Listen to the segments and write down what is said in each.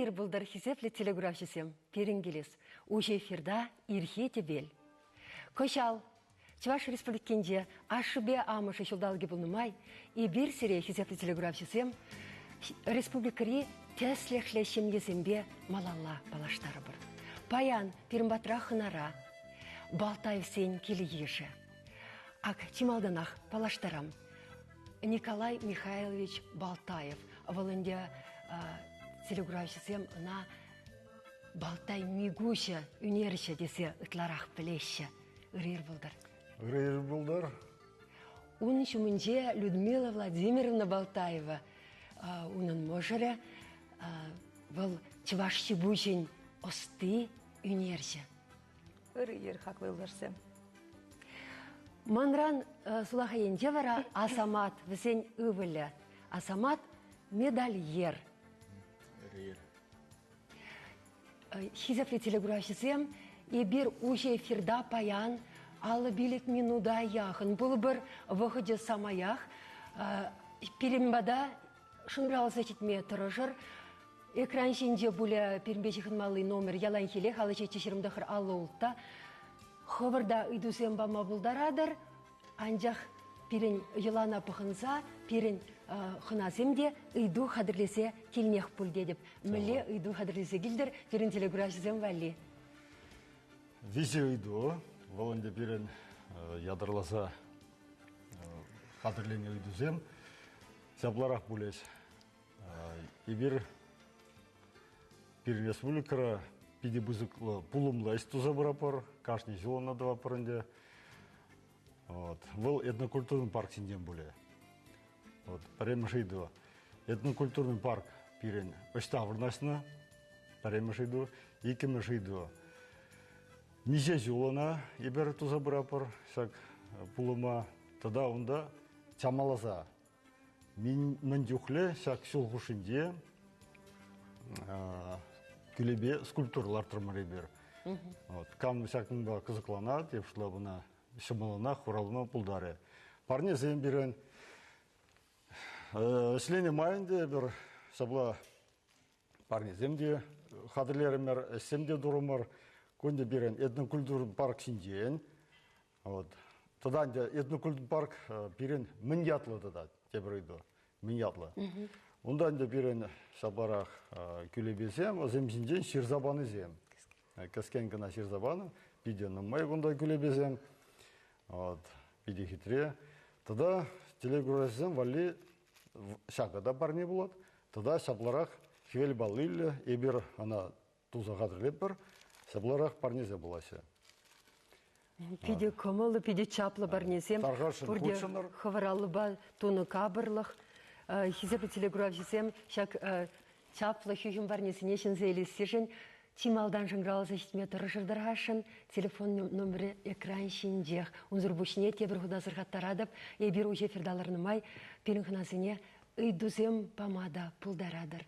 Ырыр бұлдар хизеплі телеграфшысем, перінгелес, уже эфирда ирхе тебел. Кошал, Чуваш республикенде ашыбе амышы шылдалги бұлнымай, и бір сере хизеплі телеграфшысем, республикари тәслешлешем езембе малалла балаштары бір. Паян пирмбатра хынара, Балтаев сен келі еші. Ак чималданах балаштарам. Николай Михайлович Балтаев, валынде телеграфшысем на Балтай мигуща үнерші десе ытларақ білеші. Ырыр бұлдар. Ырыр бұлдар. Унын шумынже Людмила Владимировна Балтаева. Унын можыры бұл чывашчы бұжын осты үнерші. Ырыр хақ бұлдарсем. Манран сулахайынже вара Асамат візен ывылы. Асамат медальер. Хизеплі телеграфшысем и бір уже эфирда паян алы билет минуда яхын. Бұл бір выходе самаях перембада шынрал зачетме тұрыжыр. Экран жинде бұлі перембежіхін малы номер ялан хеле халы жетешірімдіқыр алы ұлтта. Ховырда үйдусем бама бұлдарадыр. Анжақ пирен йылана пықынса, пирен хынасемде үйду қадырлесе келнех пүлде деп. Мүлі үйду қадырлесе келдір, пирен телеграфшысем вәлі. Визе үйду, волонде пирен ядырласа қадырлене үйдузем, сәбларақ бұлес. Ибір пирен республикара пиде бұзықлы пулымлы әстуза бұрапыр, кашни жылына да вапырынде. Бұл этнокультурный парк сенден бұле. Паремішейді. Этнокультурный парк пирен Оштавырнасына, паремішейді, екемішейді. Ниже жылына ебір туза бұрапыр, сәк пулыма, тада онда чамаласа. Мен жүхле сәк сул құшынде күлебе скульптурлар тұрмыр ебір. Кам сәкін ба қызықлана, тепшіла бұна шымылына, құралына пұлдары. Парне зейін берен сілене майынде бір сабла парне земде қадырлерімер семде дұрымыр көнде берен этнокультурный парк сінден. Тадан де этнокультурный парк берен мінятлы дада, тебірейді, мінятлы. Ондан де берен сабарақ күлебесем, зем сінден шерзабаны зем. Кәскен гына шерзабаны, биденің май ондай күлебесем. Биде хитре. Тада телеграфшысем вали шақада барне болады. Тада сабларақ хевел балылы, ебір ана туза қадырлет бір, сабларақ барнезе боласы. Пиде көмілі, пиде чаплы барнезем, бұрде хываралы ба туны кабырлық. Хизепі телеграфшысем шақ чаплы хүйім барнесіне шын зейлесешін, Чималдан жыңралы зәшітме тұрышырдырғашын, телефон номері экран шендех. Унзыр бұшне тебір құдазыр қаттарадып, ебір ұже фердаларыны май, перін қынасыне үйдузем памада пұлдарадыр.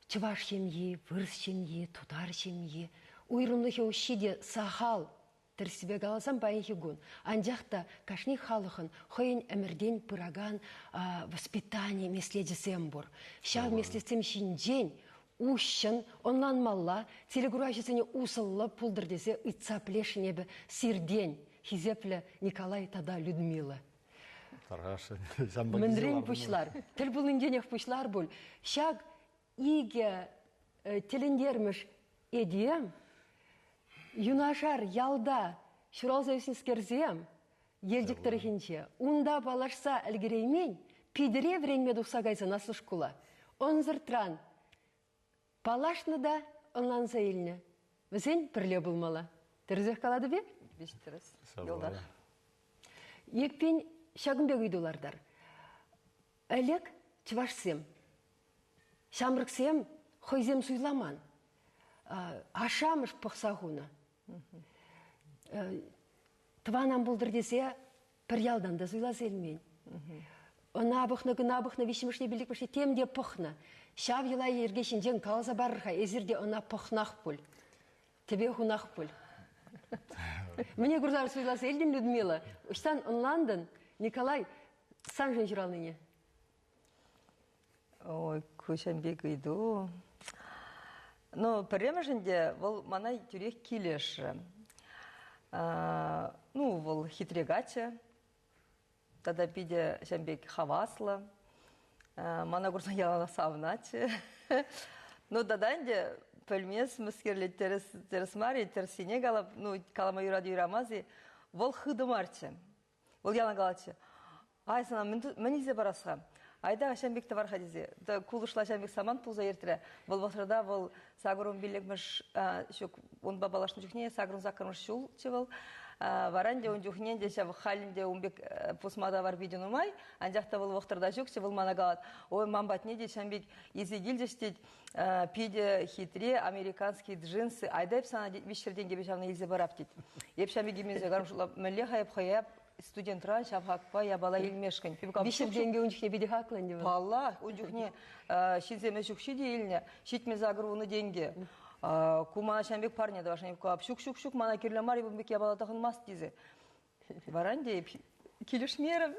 Чываш шемье, вырс шемье, тутар шемье. Уйрымлығы ұшиде сахал тірсібе қаласам байын хигун. Анжақта кашни халықын хойын әмірден пыраган воспитание меследесем бұр. Шав меслесем шинжен, Ущын, онлан малла, телеграфшысыне усылы пулдыр десе, ұйтса плешінебі сирден, хизеплі Николай тада Людмила. Міндірен пұшлар, тіл бұлынденех пұшлар бұл. Шаг иге телендерміш едем, юнашар ялда шуралзайсынскерзем, елдіктірі хинче, унда балашса әлгіреймен, пидіре вренме дұқсагайсы наслышкула. Онзыртран, Палашны да онлан зәйіліне. Візен бірле бұлмала. Түрізек қалады бе? Бештіріз. Екпен шағынбек үйділардар. Әлек чывашсем. Шамрықсем хойзем сұйламан. Ашамыш пұқсағуна. Тванам бұлдыр десе, бір ялдан да сұйла зелмен. Набықны, гынабықны, вишімішне білікпішне, темде пұқны. Шав елай ергешінден қалаза барырға, әзірде она пұқнақ бұл. Тебе хунақ бұл. Мне күрзар сөйласы елден Людмила. Үштан онландын, Николай, сан жын жүралыне. Ой, көшенбек үйді. Ну, пірремежінде, ол мана түрек келеш. Ну, ол хитрегачы. Тада пиде шамбек хаваслы. Мана курсан ялана савначы. Ну, даданде пөлмес мүскерлі тересмари, терсине галап, ну, калама юрады юрамази, ол хыдымарчы. Ол ялан галачы. Ай, сана, мен изе барасға. Айда Ашамбекті бар хадизе. Кулышла Ашамбек саман пулза ертірі. Бұл вақтырда бұл сағырын билегміш, он бабалашын жүхне, сағырын закырмыш шул чевыл. Варанде он жүхнен де шав халінде умбек пусмада бар видео нумай. Анжақта бұл вақтырда жүксе, бұл мана галат. Ой, мамбат не де Ашамбек езегіл дештет, пиде хитре, американские джинсы. Айда еп сана вишерден кебе шавна елзе барап дед. Еп Ашамбек емезе гармшылап, мәле хайып хайып, студентран шапхакпа я бала илмешкан. Бишер деньги унчхне биде хакланди. Палла, унчхне шинземе шукши дейлне, шитме загруны деньги. Кума Ашамбек парня давашне кап шук мана кирлемар ибумбек я бала тахын мас дизе. Варанде килишмерем.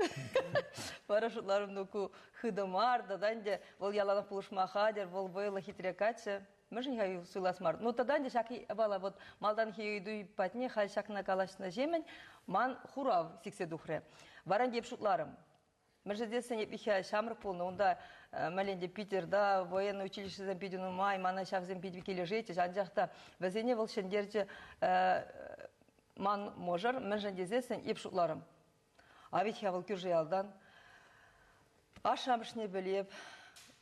Парашутларым нуку хыдымар даданде вол ялана пулышмахадер, вол бойла хитрекаче. Можем я суйласмар. Ну тогда не шаки бала вот малдан хиюду патне хал шакна калашна жемен ман хурав сиксе духре. Варанде шутларым. Междесен епихя шамрк полно, онда маленде Питерда военное училище зампидину май, мана шав зампидвики лежите, жанжахта везене волшендерче ман можар, междесен епшутларым. А ведь я волкюжи алдан, а шамшне белеп,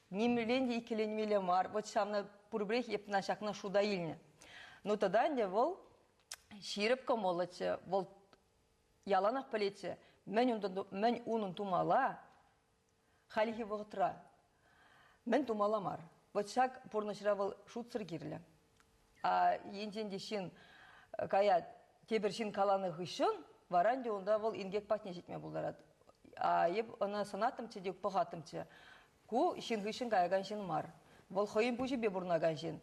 немленде икеленмеле мар, вот шамна пурбрех епна шакна шудаильне. Ну тогда не вол ширепка молоче, вол яланах полече. Мен унун тумала, халихи вогтра. Мен тумаламар. Вот шак порношравал шутсыр кирле. А ентенде шин кая тебершин каланы хышын, варанде онда вол ингек патне жетме булдарат. А еп она санатымче дек похатымче. Ку шин хышын каяган шин мар. Вол хоим пужи бе бурнаган шин.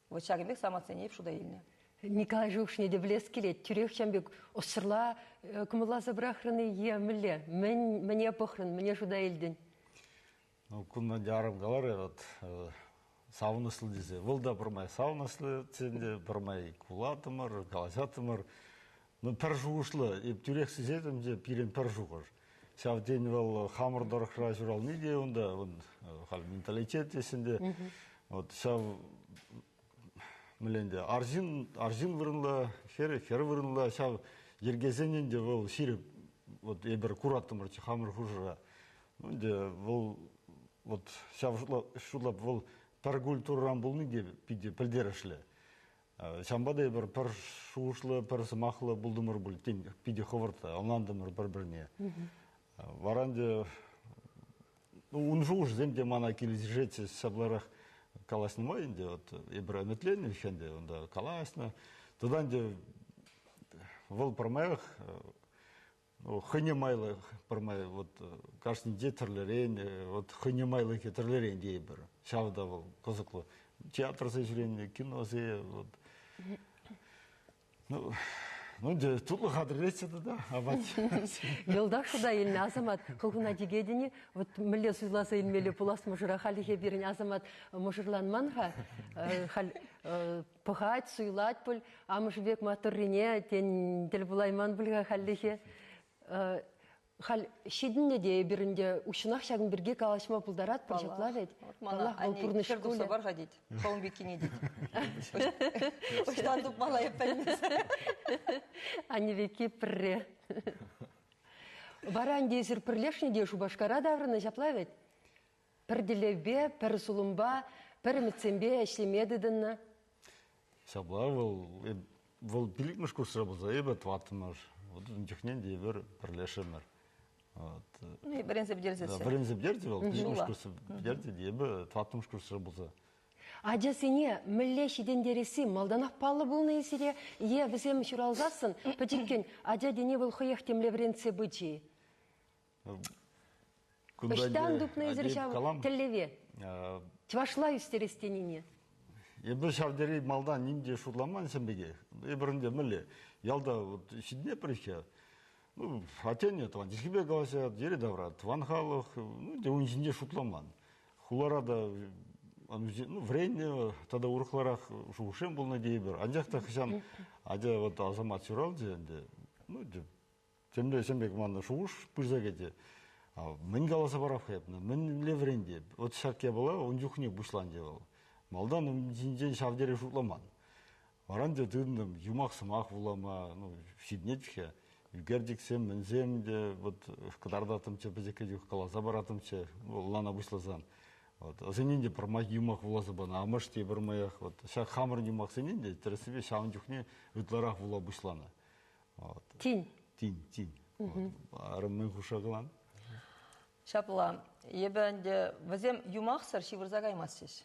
Вот шагымбек самацене еп шуда илне. Николай Жукшне де влез келет, тюрех Шамбек осырла, кымыла забрахраны емілі. Мне похрын, мне жуда елден. Күнна жарым қалар, вот, сауныслы десе. Бұл да бірмай сауныслы, ценде бірмай кулатымыр, каласатымыр. Ну, пір жуғышлы, еп тюрех сізетім де пирен пір жуғыр. Сәв ден ол хамырдарықра жүрал неде, онда, менталитет есінде. Вот, сәв мыленде аржин вырынла, хер вырынла, шав ергезененде ол ширіп, вот ебір кураттымырчы хамыр хужыра. Онде ол, вот шав шулап, ол пар культуран болны де пиде пілдерішлі. Шамбада ебір пар шуышлы, пар сымақлы бұлдымыр бұл, пиде ховырта, алнандымыр бір-біріне. Варанде, он жуыш земде мана келізжетсе сабларах каласны майынде, вот, ебір әметлене вихенде, онда каласны. Тудан де, вол пармайық, хыне майлы пармай, вот, каждый детерлерен, вот, хыне майлы кетерлерен де ебір. Шавда вол, козыклы. Театр сәжірен, кино сәе, вот. Ну, де, тутлы қадырлетседі да, абат. Елдақ шуда еліне азамат, қылғына дегедіне, вот, мүлі сұйласа елмелі пулас мұжыра қалихе берін азамат мұжырланманға, пұғат, сұйлат бұл, амышбек матыррине, тен тіл бұлайман бұлға қалихе. Хал шидинне де бірінде ұшынақ шағын бірге калашма бұлдарат пұршатла вет. Мана, они шердуса бар ғадет, қауын бекіне дед. Оштан тұп мала еппәлмес. Они веки пірре. Баран дезір пірлешіне де шубашкара даврына жапла вет. Пірделевбе, пір сұлымба, пір мүтсембе әшлемедідінна. Шабла, вол пилікміш курсыра бұлза, ебі тватымыр. Вот жүхнен де бір пірлешімір. Ну, бірінзіп дерзесі. Бірінзіп дерзі бол, пилікміш курсы дерзі де ебі тватымыш курсыра бұлза. Ажасыне мүлі шиден дересі, малданақ палы болны есере, е, бізем шыралзасын, пәтеккен, ажа дене бұл қойық темле бірінсе бычи. Үштан дұпны езіршав тіллеве. Чвашла үстерестеніне. Ебі шавдері малдан немде шутламан сәмбеге. Ебірінде мүлі. Ялда шидне прыхе. Ну, атене тван дишкебе галася, жері давра, тван халық, ну, де он жинде шутламан. Хуларада ну, время, тогда урхларах шушем был на дейбер. Анжакта хышан, аджа вот азамат сюрал же, ну, темле сембек манна шуш пырзагеде. Мен галаса барав хепна, мен левренде. Вот шарке была, он юхне бушлан делал. Малдан жинжен шавдере шутламан. Варанде дындым, юмах самах булама, ну, шиднетхе. Гердиксем, мензем, де вот кадардатымче, безеке юх каласа баратымче, лана бушлазан. Вот, сенинде промах юмах булазабана, амаште бармаях, вот, шак хамыр юмах сенинде, тересебе шаун юхне ытларах була бушлана. Вот. Тинь. Тинь. Арымен хушагылан. Шапла, ебенде вазем юмахсар шивырзагаймассиш.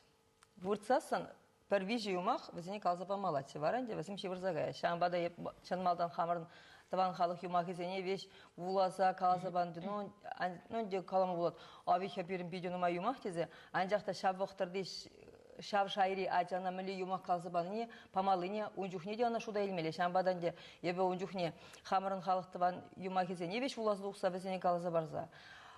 Вурцасан первижи юмах вазене калзапамалати. Варанде вазем шивырзагай. Шамбада чанмалдан хамырын таван халық юмах изене веш вулаза калзабанды. Ну де каламы булат. Аби хапирин бидюнума юмах тезе. Анжақта шабвақтырдеш шав шайри ажана мили юмах калзабаны памалыне унжухне де ана шуда илмеле. Шамбадан де ебе унжухне хамырын халық таван юмах изене веш вулазлықса вазене калзабарза.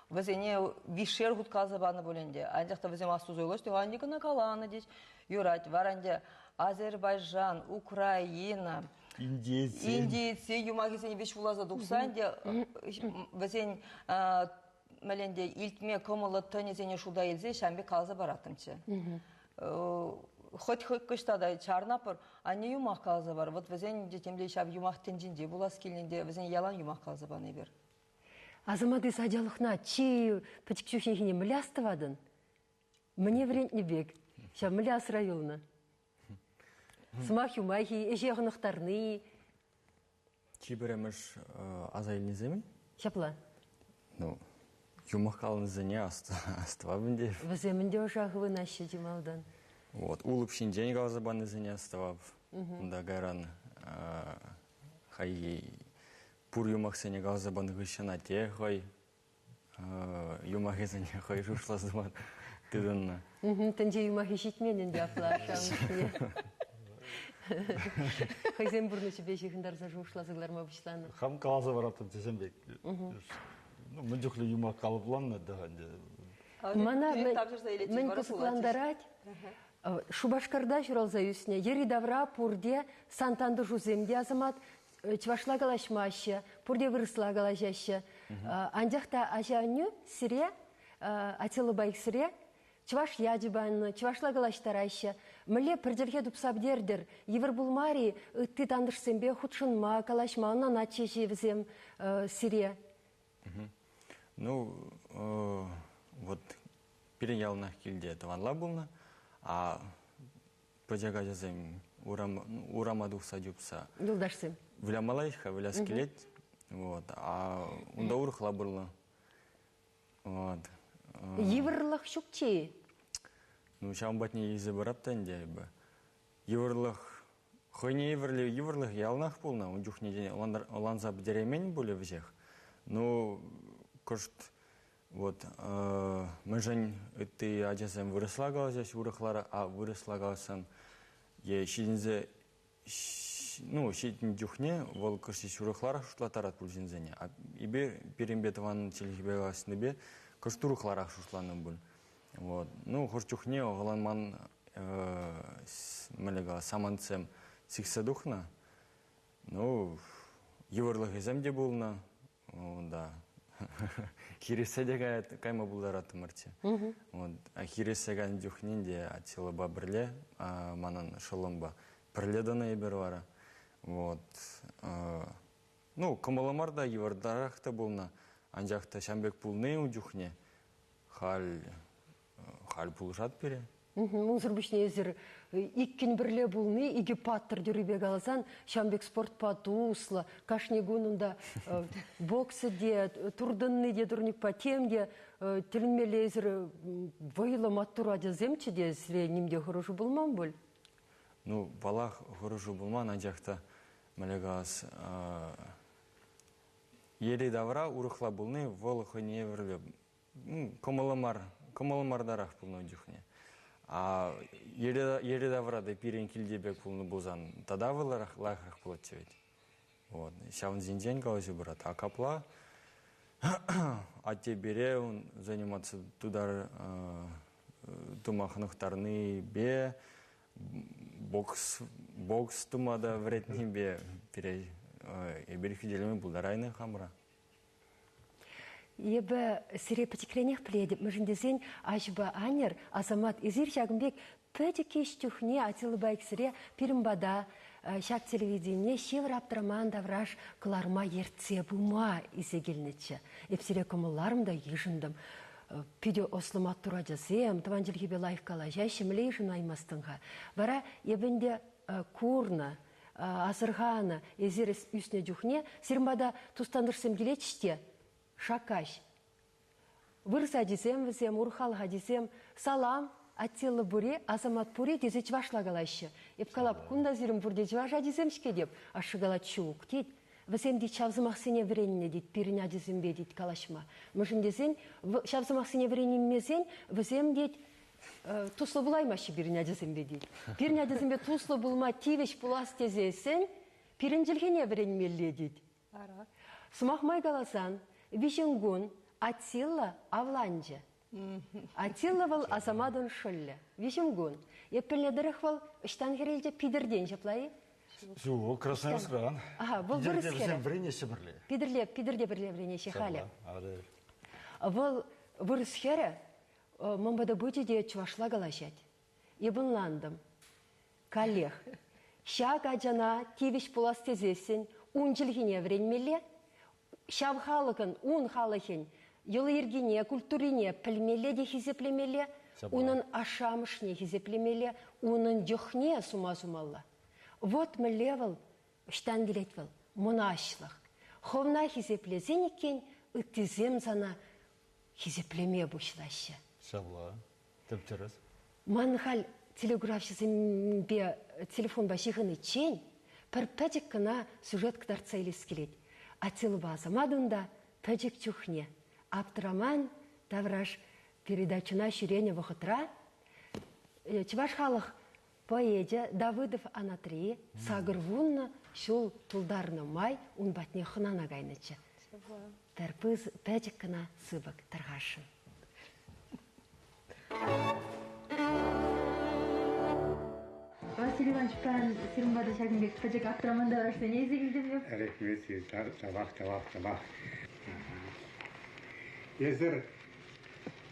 Вазене вишер гуд казабаны боленде. Анжақта вазем астуз ойлашты. Андикана каланы деш. Юрать, варанде Азербайджан, Украина, Индийцы, юмагисене виш вулаза дуксанде. Вазен мәленде илтме комылы төнезене шуда илзе, шамбе калза баратымчы. Хоть кыштада чарнапыр, а не юмах калза бар. Вот вазен детемле шаб юмах тенжинде, булас келненде, вазен ялан юмах калза баны бер. Азаматы садялықна, чи пачкчухинхине млястывадын? Мне врент не бег. Ща мляс района. Смах юмахи, эжеғынықтарны. Чи біреміш азайлы земи? Щапла. Ну, юмах қалын зене астыва бінде. Ваземінде ошағы нашы демалдан. Вот, улып шинжен қалзабаны зене астыва. Да гайран хай пур юмах сене қалзабаны ғышына те хай юмах зене хай жушлаздыман. Тыдынна. Тенде юмахи шитменен дяпла. Хайзен бурны себе жихындар за жушлазыгларма бұшланы. Хам каласа баратым тесембек. Ну, мен жүхлі юмах қалыпланна дағанде. Мана мен кысыкландарать. Шубашкарда журалза юсне. Ери давра пурде сантанды жуземде азамат чвашла галашмаще, пурде вырысла галажаще. Андяхта ажаню сире, ателы байк сире, чваш ядибанны, чвашла галаштарайще. Мле пірдерге дұпсабдердер. Евір бұлмари, ты тандышсембе худшынма, калашма, онна начеші візем сире. Ну, вот переялнах келде таванла бұлна, а пөжега жазем урамадуқса жүпса. Юлдашсым. Влямалайха, вля скелет, вот, а унда урхла бұлна. Вот. Евірлық шукче? Ну, шамбатне езі бараттан дайбы. Евірлық, хойне евірлық ялнах бұлна, он жүхне дене оланза бідеремен бұлі візех. Ну, кошт, вот, mëжен үтті ажасам вырысла қаласаш урықлары, а вырысла қаласам, е шидінзе, ну, шидін жүхне, ол кошт урықлары шутлатарат бұл жінзене. А ибе перембетованын челихбе қаласында бе, кошт урықлары шутланым бұл. Вот, ну, хош жүхне, оғаланман, мәліға, саманцем сіксе дұхна, ну, евірлық еземде болна, да. Хиресседега кайма булдараты мырчы. А хиресседеган жүхненде атилы ба бірле, манан шылымба бірледаны ебер вара. Вот. Ну, кымаламарда евардарақта болна, анжақта шамбек пулны у жүхне, хал пулышат бере. Музыр бүшне езір иккен бірле бұлны, иге паттыр дүрібе қаласан, шамбек спорт пату ұслы, кашнегунында боксы де, турдынны де, турник патемге, тілінмелі езір вайлы маттура жаземчі де, сіре немде хорошу болман бұл? Ну, балақ хорошу болман, анжақта мәлегас ели давра урықла бұлны, волықы не вірлі, комаламардарақ бұлны жүхне. А ели даврады пирен килдебек пулны бузан, тада выларах лахрах платчевет. Вот. Шаун зинжен калажу брат. А капла, а те бере, он заниматься туда тумахнықтарны бе, бокс тумада вредні бе, ебір фиделеме бұлдарайны қамыра. Ебі сире патекленех пледіп, мүжіндесен ажба анер, азамат изир шагымбек пәді кеш түхне атылы байк сире пирімбада, шак телевидение шевр аптыраман давраш кыларма ертсе бума изегелнече. Эпсире комыларымда ежіндім. Пиде ослымат тура жазем, таван жылгебе лайф калажа, шемлей жын аймастынға. Вара ебінде курна, азырғаны, езерес үсіне жүхне, сирімбада тустандырсым келечіште, шакаш. Вырса десем, візем, урхалға десем, салам, аттелы бұре, азамат бұре, дезе чвашла галашы. Епкалап, күнда зірім бұрде чваша десемшке деп, ашығалат шуық дейд. Візем дейд, шавзымақ сене віреніне дейд, пиріня дезембе дейд калашма. Мүшін десен, шавзымақ сене віренемезен, візем дейд, туслы бұлаймашы пиріня дезембе дейд. Пиріня дезембе туслы бұлма тивеш бұлас тезесен, пирін жылгене віренмелі дейд. Сумақмай галасан, вишенгун, Атилла авланжа. Атилла вал азамадын шыллы. Вишенгун. Еппелнедіріх вал үштан керелде пидірден жаплайы? Жу, Красноярскран. Ага, бұл бір іскері. Пидірде бірле вренеші халі. Бұл бір іскері, мұмбада бұйте де чувашла галашат. Ебінландым. Коллег. Шак аджана тивиш пулас тезесін, унчылгіне вренмелі, шав халықын, ун халықын, елы ергене, культурине пілмелі де хизеплемелі, унын ашамышне хизеплемелі, унын жүхне сума-сумалла. Вот мы левел, штан келетвел, мұнашлық. Ховна хизеплезен екен, үттізем зана хизеплеме бұшлашы. Шабла, тәптеріз. Манхал телеграфшызымбе телефон башығыны чен, пір пәдік кіна сюжет кідарца елес келет. Атилба азамадында пәдік чухне. Аптыраман давраш передачына ширене вұқытра. Чеваш халық поэдия Давыдов Анатри сағырвунна шул тулдарны май унбатне хынана гайнычы. Тәрпіз пәдік кіна сыбық тарғашын. Василий Иванович, пән Сирымбада Шагынбек пәдік аптыраманда барашты не езегілдім еп? Рекмет, табақ. Езір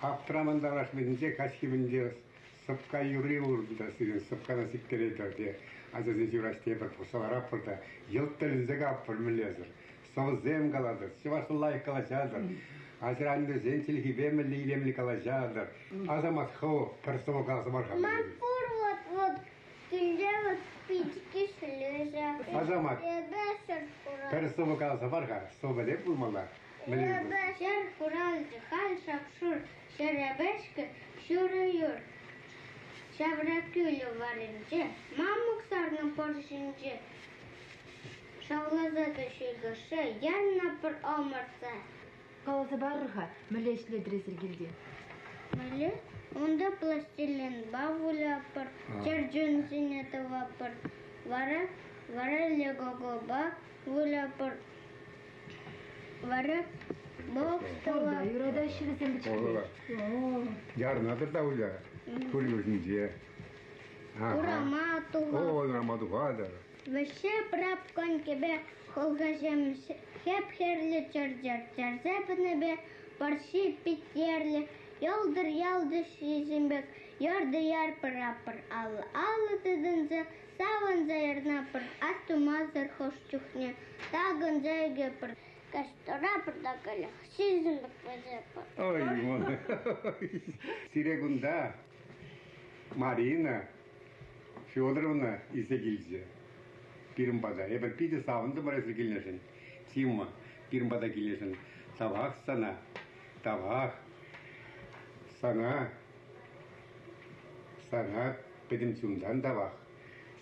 аптыраманда барашмедінде кәскебінде сыпқа юри ұрында сүйген, сыпқана сіккерейді. Азазын жүраште бір пұсалар апырда, елттілізігі апыр мүлезір. Соғы зем қаладыр, севашы лайық қалашадыр. Азыранды зен тілгі бемілі илемлі қалашадыр. Азамат қо, пірсігі қаласы бар қамын. Азамат, пірсігі қаласы бар қа, соғы деп бұлмалар. Шер құралды қал шақшыр, шәрәбәшкі шүрі юр. Шабракүлі варынжы, мамықсарның поршынжы. Шавлазады шүйгішы, янна бір омырса. Қаласы барырға, мүлі ішледіресір келген. Мүлі? Онда пластилин бавулы апыр, чарджун синеті вапыр. Вара легого ба, вулы апыр. Вара бокста вапыр. Юрада шіресен бічкілер. Ярнадыр да ұлы, көргізінде. Урама туға. Урама туғадыр. Веше прапкон кебе холгажем хеп херлі чарзепіні бе парши питерлі. Ялды шизімбек, ярды яр пырапыр алы тыдынзы, савын зайырнапыр, астумазыр хош чухне, тағын зайге пыр, каштырапыр да кәлі, шизімбек бәзепір. Ой, мұны. Сирегунда Марина Федоровна изегілзе. Пирімбада. Ебір пиді савынды барасы келнешін. Тима пирімбада келнешін. Табақ сана. Табақ. Сана педім чундан табақ.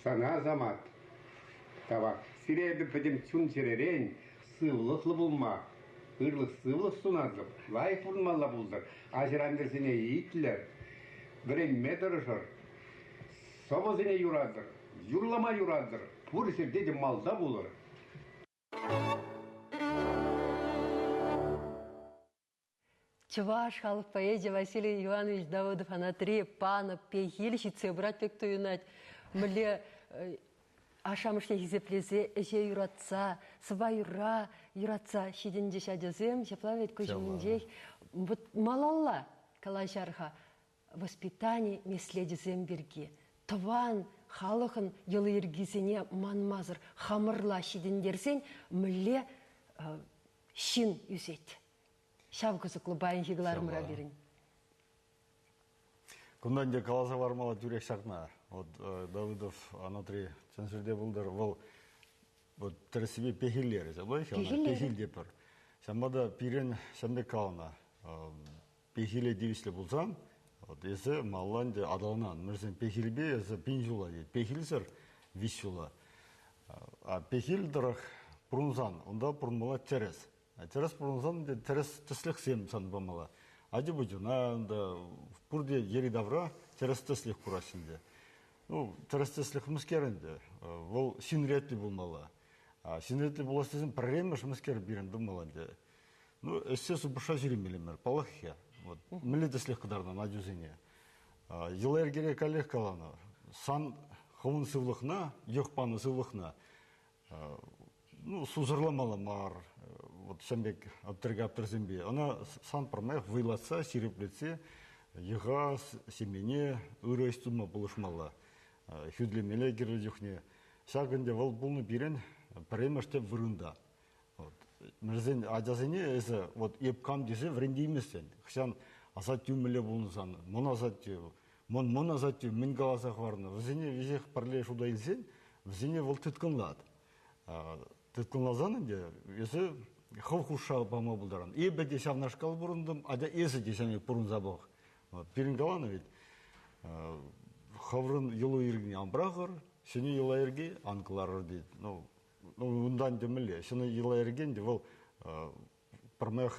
Сана азамат. Табақ. Сиребі педім чун серерен сывлықлы болма. Ырлық сывлық сунадыр. Лайық бұрынмалла болдыр. Ажырандырсыне ейтілер. Біренме дұрышыр. Собозыне юрадыр. Юрлама юрадыр. Пұрысыр деді малда болыр. Чуваш халық поэзия Василий Иванович Давыдов Анатолий Панов пейхилищи цебрат пек туюнать. Мле ашамышне хизеплезе эже юратса, сыва юратса, шиденде шадезем, шеплавет көжіміндей. Малалла калашарха воспитание меследезем берге. Таван халықын елы ергізіне манмазыр хамырла шидендерсен мле шин юзет. Шавкызыклы байын хиглар мұра берін. Күндан де қаласа бармала жүрек шақна. Давыдов Анатолий Чансырде бұлдар ол тірісібе пехиллері. Пехил депір. Шамбада пирен шамбек қалына. Пехиле девисле бұлсан, есі маллан де адалынан. Мөрсен пехилбе есі пенжула дейді. Пехилсір вишула. Пехил дұрық пұрынсан, онда пұрынмала терес. Терес пұрынсан, терес тіслік сем сан бамала. Ади бұжына, пұрде ери давра, терес тіслік құрасында. Терес тіслік мүскерінде, ол синретли болмала. Синретли боластызын проблемаш мүскер берін думаланды. Эссесу бұша жүремелемер, палақия. Мілі тіслік қыдардан адюзіне. Елер керек әлек қаланы. Сан ховын сывлықна, еқпаны сывлықна. Сузырламалы мар, сәмбек аптырзембе. Она сан пырмайық вылатса, сиреплетсе, еға, семене, үрі істума бұлышмалы. Хүдлемелі кері жүхне. Сағынде ол бұлны берен піремештеп вырында. Мірзен ажазыне әзі, епкам десе вренде еместен. Хышан асат тюмілі бұлынсан, мұн асат тю, мұн асат тю, мін қаласақ варны. Візіне везеқ пірле шуда елсен, візіне ол түткінлад. Түткінлазан әнде, есі хавхуша бама бұлдаран. Ебе де шавнашқал бұрындым, ада есі де шамек бұрын забақ. Перін қаланы вет. Хаврын елу ергіне амбрағыр, сені елу ерге анқыларыр дейді. Ундан демеле, сені елу ергенде, ол пырмақ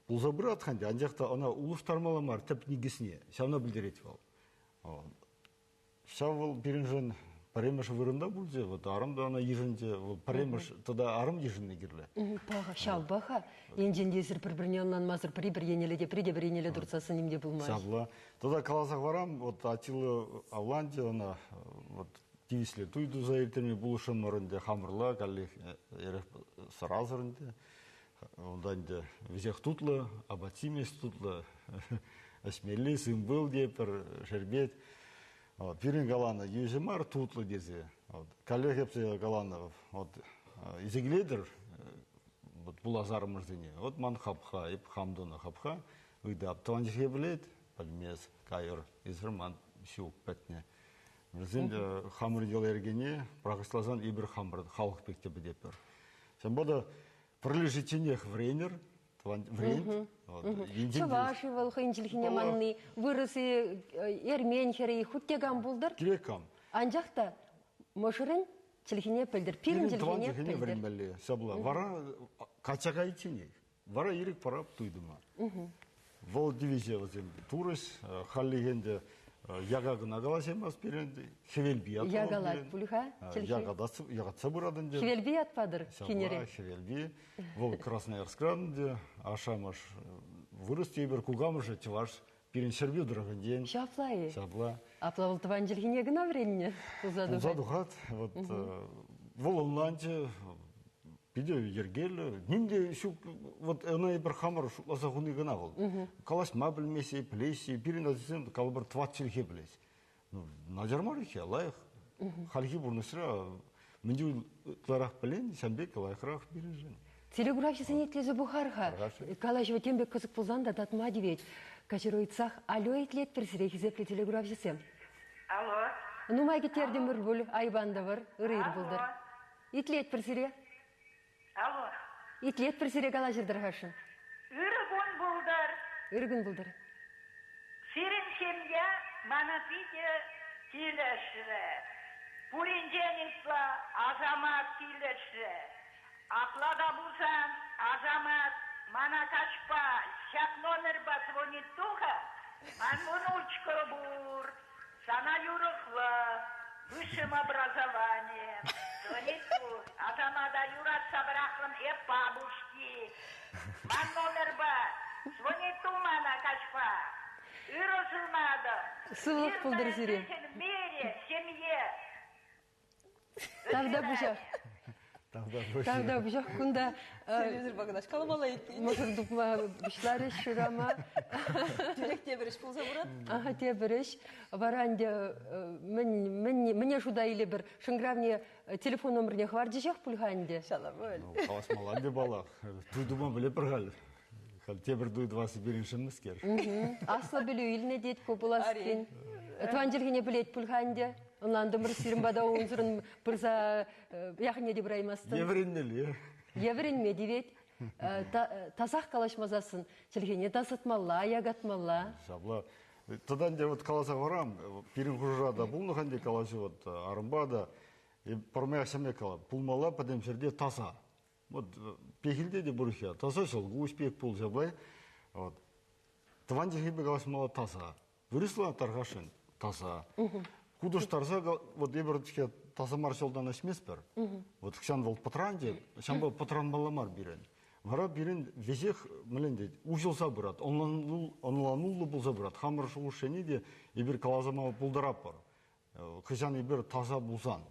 бұлза бір атқанде, анжақта ана улыштармаламар тәп негесіне, шавна білдерет ол. Шав ол берін жын паремеш вырында бұлзе, арымда ана ежінде, паремеш тұда арым ежінде керлі. Паға, шав баға, енжендесір бір-біріне оннан мазыр бір енелі де, бір енелі дұрсасы немде бұлмай. Шавла. Тұда қаласақ барам, атилы Авланде, ана девисле туйду за елтерме бұлышын мұрынде хамырла, кәлі сыразырынде. Ондан де везех тутлы, абатимес тутлы, әсмелі, сымбыл депір, шербет. Пирин галана южемар тутлы дезе. Кәлі хепсе галана изегледір бұл азарымырдыне. Ман хапха, еп хамдуна хапха, үйді аптыван жеге білет, пәлмес, кайыр, изірман шук пәтіне. Бізден хамыр ел ергене, прағыслазан ебір хамыр, халық пектебі депір. Сен бұда прилежетенех вренер, врен. Чуваши волхы инжілхіне манны, вырысы ерменхері, хуттеган бұлдар. Керекам. Анжақта мұшырын чілхіне пілдір, пирін чілхіне пілдір. Сабла, вара качаға итіне, вара ерек парап туйдыма. Вол дивизия турыс, халлигенде ягағына қаласемас беренді, хевелби атпадыр. Ягалат пульха? Ягатса бұрадын де. Хевелби атпадыр кенері? Хевелби. Вол Красноярскрадын ашамаш вырыс тейбір кугамышы чываш перен шербеу дұрағын ден. Шаплайы? Шапла. Аплавыл тұван жылхіне гына вренне? Узадухат. Вол онланчы Пиде ергелі, нинде шук, она бір хамыр шукласа хуны гына бол. Калашма білмесе, плесе, бірін азисен калбір тватчылхе білес. Нажармар ехе, лайық. Халхи бұрнысыра, мінді ұтларақ білен, шамбек лайықырақ бірін жын. Телеграфшысы нетлезі бұхарға. Калашыва тембек қызық бұлзан да татма девет. Качыройтсақ, алло етлет бірсіре хизеплі телеграфшысы. Алло. Нумай кетерден бір бұл, айбанда бар, ұрайыр бұлдар. Етлет бірсіре. Алло. Итлет бірсіре қала жүрдір қашын? Үргін бұлдар. Үргін бұлдар. Сирен семья мана пиде тилеші. Пуринженисла азамат тилеші. Аплада бұлсан азамат мана кашпа шак номер ба звонит туха. Ман внучка бур. Сана юрықла. Высшим образованием. Атамада юрат собрахлым бабушки. Ман номер ба. Звонит тума. Ürosılmadım. Сылық пулдыр сирен. Мере, семье. Тавда бужақ. Тавда бужақ күнда Телевизор багадаш каламала екен. мұжырдық бұшлары шырама. Жүректе бір іш болса бұрат. Ага, те біріш. Варанде мне жуда или бір шыңгравне телефон номеріне хварды жақ пульганде. Шала бөл. Қаласмалан деп алақ. Туйдума біле бірғал. Те бір дуй 21 шымыскер. Асла білу иліне дейд көпіласкен. Туан жергене білет пульганде. Онланды мұр сирімбада оңзырын бірза яқыне деп раймастын. Евреннелі. Еврен медивет. Тазақ қалашмазасын. Жергене тасытмалла, ягатмалла. Шабла. Тадан де вот қаласа барам, пирин хужада бұлнығанде қаласы вот арымбада, пармая сәме қала, пулмала падем жерде таса. Вот пехилде де бұрыхия, таса шалғы успек пул жаблай. Вот. Таван жегебе қаласы мала таса. Вырысла тарғашын таса. Кудыш тарса, вот ебірдішке таса маршалдан ашмес бір. Вот кшан бол патран де, шан бол патран баламар бирен. Вара бирен везех міленде ужылса бұрат, онланулы бұлса бұрат. Хамыр шуғышыны де ебір қалазамалы бұлдарап бар. Қышан ебір таза бұлсан.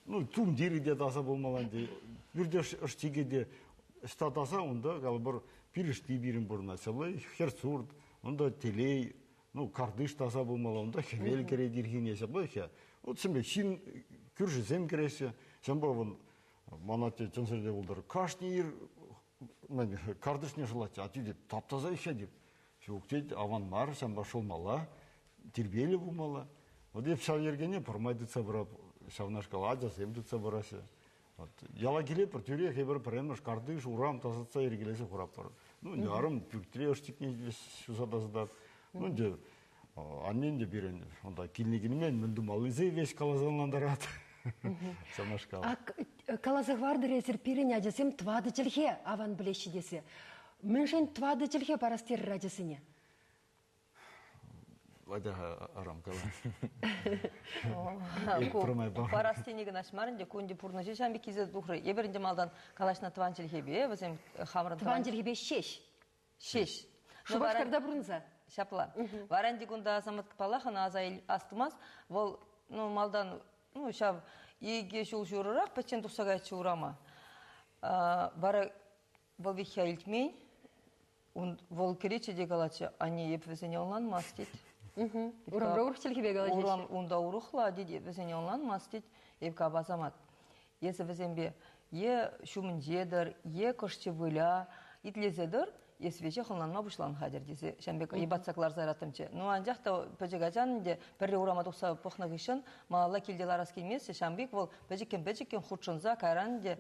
Ну, тум дері де таза болмалан де. Бірде үштеге де ұста таза, онда бір пирішті бірін бұрына. Сәлай херсурд, онда телей, ну, кардыш таза болмалан, онда хемел кере дергене. Сәлай хе. Вот сәмбе шин күрші зем кересі. Сәмбе вон манате чөнсерде булдыр. Кашнир кардышне жылачы, ати деп таптаза ише деп. Шуктет аван мар, сәмбе шолмала, тербелі болмала. Вот деп шав ергене пырмайдыца бұрап, шавнашкала аджас емдіца бұрасы. Яла келе бір түрек ебір піреміш кардыш, урам тазатса ергелесі құрап бар. Ну, ярым пүктіре өштікне шусадасыдап. Ну, де, аннен де берен, онда келінегінімен мүндім алызы веш қалазанландарат. Шавнашкала. Калазық варды резер пирен әжесем твады жылге аван білеші десе. Мүншен твады жылге барастер радесіне. Ладяға арам кала. Барастенеген ашмарынде көнде пұрны жешамбе кезет дұқыры. Ебірінде малдан калашына тван жылге бе, өзім хамырын тван жылге бе шеш. Шеш. Шубашқарда бұрынза. Шапла. Варанди күнда азамат палахана азай астымаз, ол малдан, шап, еге жол жұрырақ, пәтен тұқсаға әтші ұрама. Бара бұл векхия илтмей, ол керече де қалачы, ане еп візіне олан мас дейді. Урамра ұрықчылығы бе қалачы? Онда ұрықла дейді, візіне олан мас дейді, еп қап азамат. Есі візенбе, е шумын жедір, е күшчі віля, итлезедір, есвече қылнанма бұшлан қадыр десе, шәмбек ебатсақлар зайратымчы. Ну, анжақта пөжігачанынде бірі ұрама тұқса бұқнық ішін, малала келдел арас келмесе, шәмбек ол бәжікен құтшынза кайранынде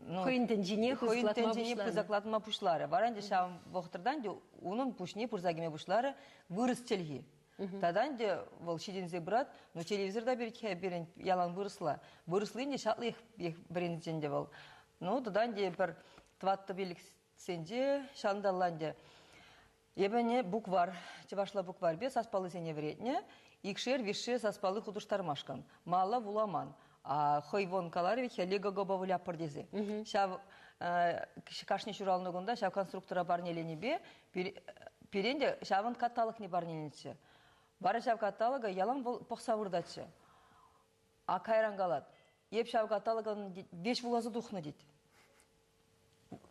Қойынтен жіне пызақлатыма бұшлары. Баранде шәм бұқтырдан де, оның бұшне пұрзагеме бұшлары вырыс телге. Тадан де ол шедензе брат, но телевизорда берін ялан вырысла. Вырыслыйне шатлы бірінден де бол. Ну, тадан де бір тватты белік сенде шандалланде. Ебене буквар, чевашла буквар бе саспалы сене вредне, икшер вишше саспалы худуштармашкан. Мала вуламан. А хойвон каларович лего гобовуля пардезе. Шав кашни шуралны гонда шав конструктора барнелени бе перенде шавын каталог не барнеленче. Бары шав каталога ялан похсавырдачы. А кайран галат. Еп шав каталогын 5 вулазы духны дейді.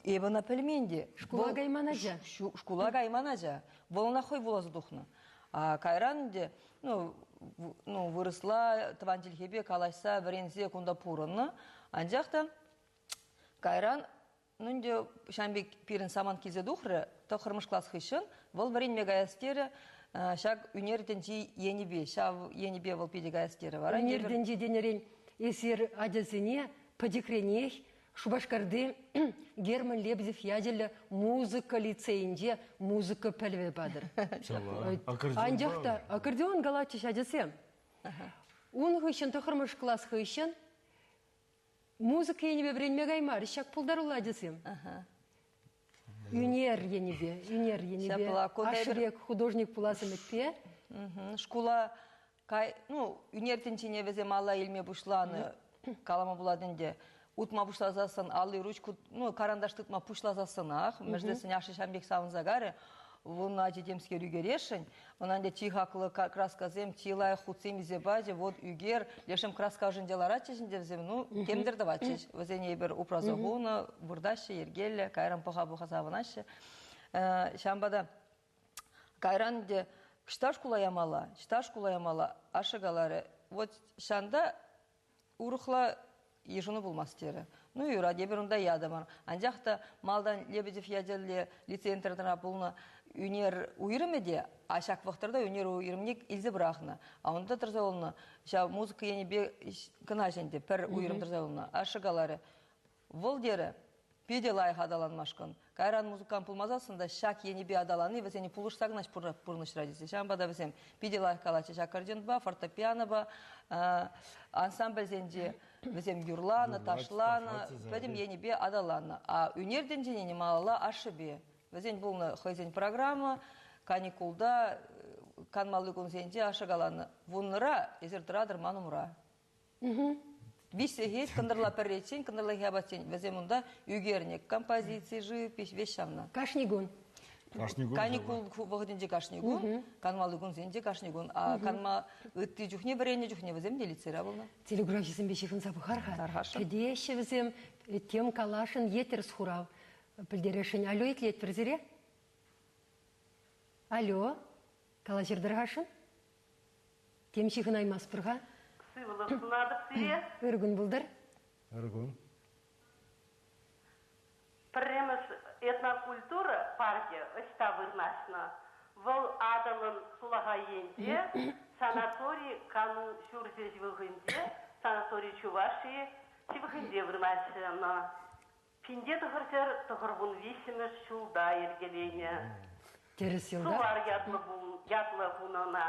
Ебана пельменде. Шкула гайманажа. Шкула гайманажа. Волна хой вулазы духны. А кайранде, вырысла твантильхебе калашса врензе кунда пурынны. Анжақта кайран, нунде шамбек пирин саман кезе духры, тоқырмыш класс хышын, вол врен мегаястері, шаг үнерденжи енебе, шав енебе вол педе гаястері вара. Үнерденжи денерен есер адесіне, падекренех, Шубашкарды Герман Лебедев ядерлі музыка лицейінде музыка пәлве бадыр. Анжақта аккордеон галатчы шадесем. Он хыщен тоқырмыш класс хыщен, музыка енебе біренме гаймар, шак пулдарулла адесем. Юнер енебе, ашырек художник пуласым етпе. Шкула, юнертенчене везе мала елме бұшланы, калама буладынде. Утма пушлазасын, алы ручку, карандаш тытма пушлазасын ақ, междесін яшы шамбек сауын загары, вона жетемскер үгерешін, онан де тихақлы красказем, тилай хуцем изебаде, вот үгер, лешем краска жынделара чешінде взем, ну, кемдерді вачеш. Өзене бір упразогуна, бурдашы, ергелі, кайран паха-буха савынашы. Шамбада кайран де шташ кулаямала, ашыгалары. Вот шанда урухла ежуны булмас тері. Ну, юра, дебірунда ядамар. Анжақта малдан Лебедев яделі лицей-интернатына бұлны үнер уйрымеде, ашақ вақтарда үнер уйрымнек илзі бірақына. А онда тұрза олына, музыка ені бе кына жэнде, пір уйрым тұрза олына. Ашыгалары. Вол дері, педе лайық адаланмашкын. Кайран музыкан пулмазасында шак ені бе адаланы, везені пулышсагнаш пұрныш радисы. Шамбада везем педе лайық калачы аккордеон ба, фортепиано ба, ансамбль зенде везем юрланы, ташланы, пәдім ені бе адаланы. А үнерден женені малала ашы бе. Везен бұлны хойзен программа, каникулда, канмалы күн зенде ашы галаны. Вунныра, езірдірадыр манумра. Бисегет, кандырла перечень, кандырла хябатень. Везем онда үгернек, композиции, живопись, вещамна. Кашнигун. Каникул вағыденде кашнигун, канмалы күн зенде кашнигун. А канма үтті жүхне, варенне жүхне везем делицера болна. Телеграф жесен бешіғын сабықарға. Тархашы. Кедеші везем тем калашын етер схурав. Пілдерешін. Алло, етлет бірзіре? Алло, калашырдырғашын? Темшіғын аймас бірға? Сывылық сынадып сире. Үргін бұлдыр? Эргун. Премес этнокультура партия ыштабырнашна. Вол адалын сулаға енде, санаторий кану шурзе жывығынде, санаторий Чувашии жывығынде вырнашына. Пинде тұғырсер тұғырбын висіміз шулда ергелене. Терес елда? Сулар ятлы бұнына.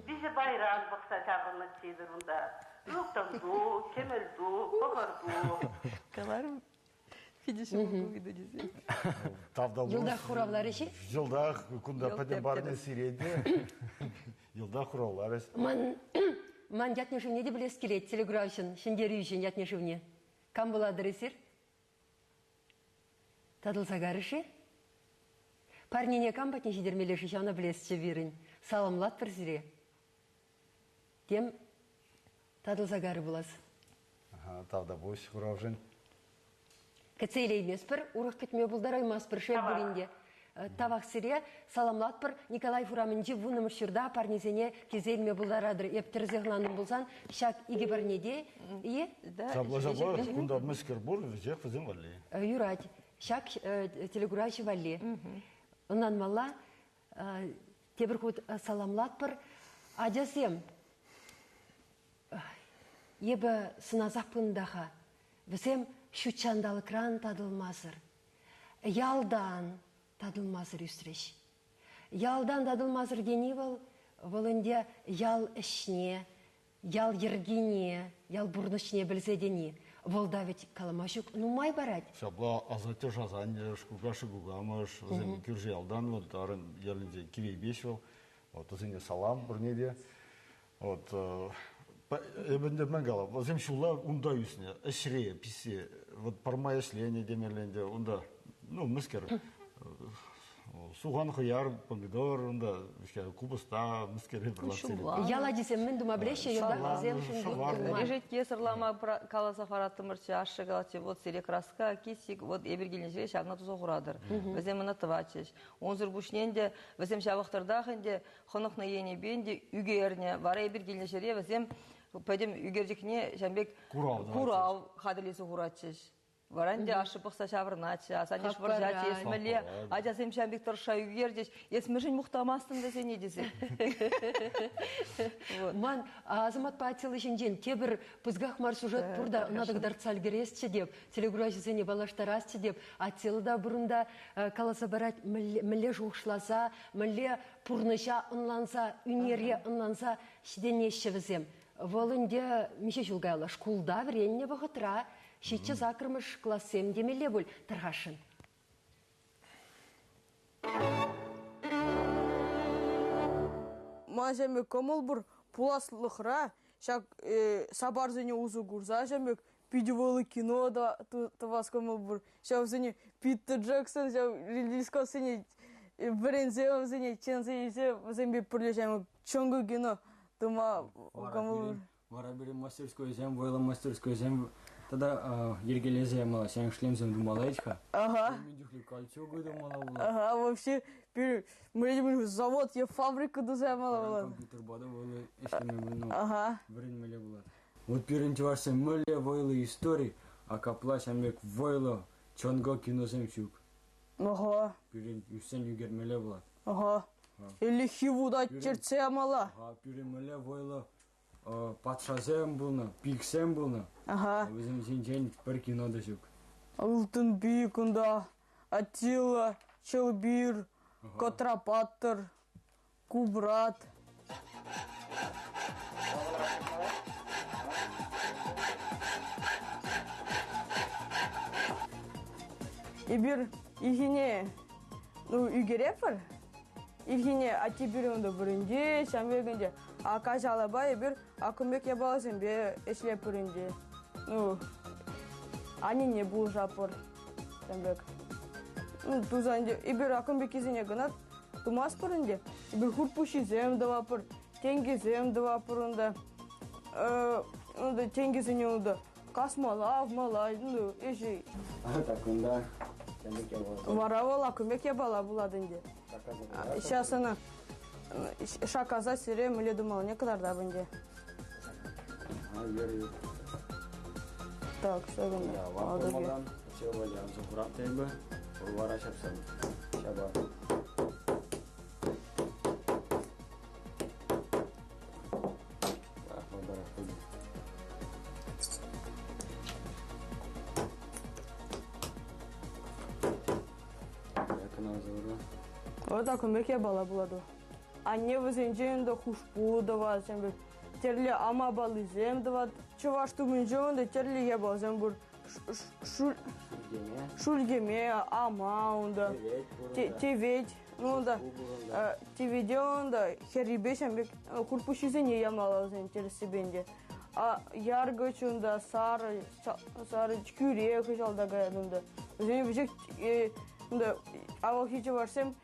Бизе байран бұқса жағыны тедірінде. Үктанду, кемелду, бұғырду. Каларым фидеші бұғыды десе. Жылда құравлары ше? Жылда күнда пәден барыны сирейді. Жылда құравлары. Ман ятнешівне де білес келет, телеграфшын, шындері үшін ятнешівне. Кам бұладыр есер? Тадылсагары ше? Парнине кам батне жидермелеші шауна білесші верін. Саламлат бір зіре. Тем тадылсагары бұлас. Тавда бұш құравжын. Кәцейлеймес бір, ұрық кетме бұлдар аймас бір шер бірінде. Тавақ сіре, саламлат бір, Николай Фурамынжы вұны мүшірда парнезене кезелме бұлдарадыр. Ептірзеғланым бұлсан, шак иге бірнеде. Ие? Жабла, күнда мүскер бұр, жек візім валли. Юрать, шак телегурачы валли. Онан мала, тебір құд саламлат бір, ажасем, ебі сыназақ пындаға, бізем шүтчандалы кран тадылмазыр. Ялдан тадылмазыр үстреш. Ялдан тадылмазыр гені валынде ял ішне, ял ергене, ял бұрнышне білзедені. Волда ведь каламашук, ну май барать. Шабла азате жазанне, шкуга шыгугамыш, зем кюржи алдан, вот арын ерлинде кивей бешвел, вот зене салам бірнеде. Вот эбенде мәнгала, зем шула унда үсіне, әшіре, писе, вот парма эшлене демерленде, унда, ну, мүскер, суған қияр, помидор, унда, кубыста, мүскері бірласылы. Яла десем, мен дума білеші, елда зем шынды. Режет кесырлама кала сафараты мұрчы ашы галачы, вот сире краска, кисик, вот эбергелен жире шағына тұзы құрадыр. Візем мұны тывачыш. Онзыр бұшненде, візем шабықтырдағынде, қонықны ені бенде, үгерне, вара эбергелен жире, візем пәдем үгердікіне жәмбек құрау қадылесі құратшыш. Варанде ашы бұқса шабырначы, асанде шбыржат есміле, ажасым жәмбек тұрша үгердеш, есмішін мұқтамастын десе не десе. Ман азамат патилы жінден, тебір пызгақ мар сюжет бұрда надығдар цалгересчі деп, телеграфисіне балаштарасчы деп, атилыда бұрында каласа барат мүлі жуғышласа, мүлі пұрныша ұнланса, үнере ұнланса, шиденеші візем. Волынде меше жылғайлы шкулда вренне бұғытыра, шетче закырмыш классем демеле бұл тұрғашын. Ма жәмек көміл бір пуласлықыра, шак сабарзыне ұзы күрза жәмек видеолы кино да тұвас көміл бір. Шак зіне Питер Джексон, шак релизка сіне Бірінзе өзіне ченсе есе өзен бе пірлешем чоңғы кино тума кому Вара берем мастерскую зем, войла мастерскую зем. Тогда ергелезе мала, сен шлемзем думала этьха. Ага. Медюхли кольцо думала была. Ага, вообще, мы завод, я фабрика дуземала была. Компьютер бада войла, шлемем Ага. Время была. Вот первый раз мэле войла истории, а капла самек войла чонго кино земчук. Ага. Первый юсен югер мэле была. Ага. Или хивуда черцемала. Ага, первый мэле войла патшазем булна, пиксем булна. Ага. Bizim için bir kino da çok. Алтын бикунда, Атила, Челбир, Котрапаттер, Кубрат. И бир ихине, ну үгерепер. Ихине атибирунда бүрінде, шамбегінде. Акажалаба бир акымбек ябаласың бе эшлеп бүрінде. Ну, они не был жапор, шамбек. Ну, тузанде, и бир акымбек изине гынат, тумас бүрінде. И бир хурпуши зем давапыр, тенге зем давапырында. Тенге зене онда. Касмала, авмала, ну, эши. Так, онда, шамбек ябаласың. Варавал акымбек ябала буладынде. Сейчас она шаказа сирем или думала, некоторда бенде. Так, все гынде. Вапырмадан, чевалям зухрат тейбі, урвара шапсан. Шаба. Вот так он беке бала буладу. А не возенженде хушпу дават, зембек. Терли ама балы зем дават. Чуваш туминженде терли ебал зембур шульгеме ама онда. Тевет, ну да. Теведе онда херибе зембек хурпушизе не ямала зем терси бенде. А яргоч онда сары чкюре хыжалда гаядында. Зембек онда авал хиче барсем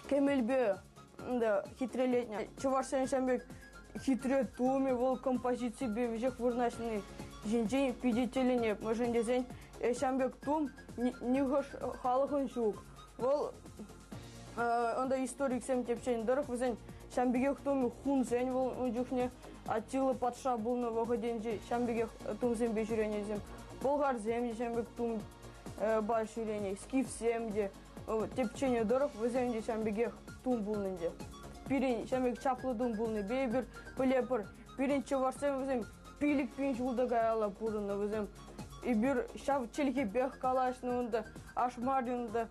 кемелбе да хитрелетня. Чувашсен шамбек хитре туми вол композиции бе вижек вырнашный женжень пидетелине можендезен шамбек тум нигош халыхын жук. Вол онда историк сем тепчен дырык визен шамбегек туми хунзен вол унжухне Атила патша булны вогоденжи шамбегек тумзен бежуренезем. Болгар земде шамбек тум большурене скиф земде. Тепчене дорог выземде шамбегех тум булнынде. Пирин шамбек чаплы дум булны бейбір пілепір. Пирин чеварсем вызем пилик пин жулда гаяла пурыны вызем. И бир шав челики бех калашны онда Ашмаринда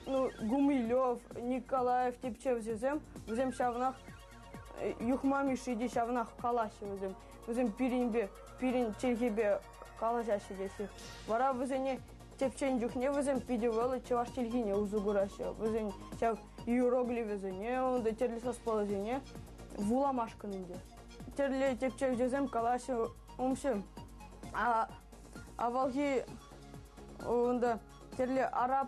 Гумилев, Николаев тепче вызем шавнах юхмами шиди шавнах калаши вызем. Вызем пирин челики калашаши деши. Вара вызене тепчен жүхне візім пидевелі чеваш телгине узугурашы. Візім чав иероглиф візіне, онда терлі саспалазіне вуламашканынде. Терлі тепчен жезем калашы умшы. А валхи онда терлі араб,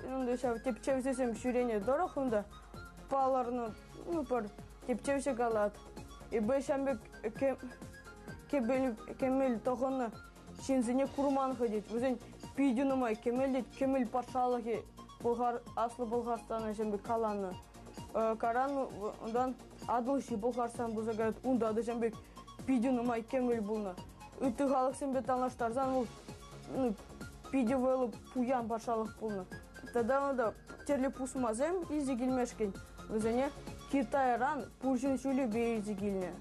онда чав тепчен жезем шүрене дорох, онда паларны, пар тепчен ше калат. И бэшамбек кемел тоғыны шинзіне курман ходит. Візім Пидюнумай кемел патшалығы Булгар аслы Булгарстан жембе каланы. Каран ондан адылши Булгарстан бузагат унда да жембе пидюнумай кемел булна. Үті халық сенбе таныштарзан ол пидювелы пуян патшалық булна. Тогда онда терлі пусмазем изи келмешкен. Візіне Китайран пуржын шулі бе изи келне.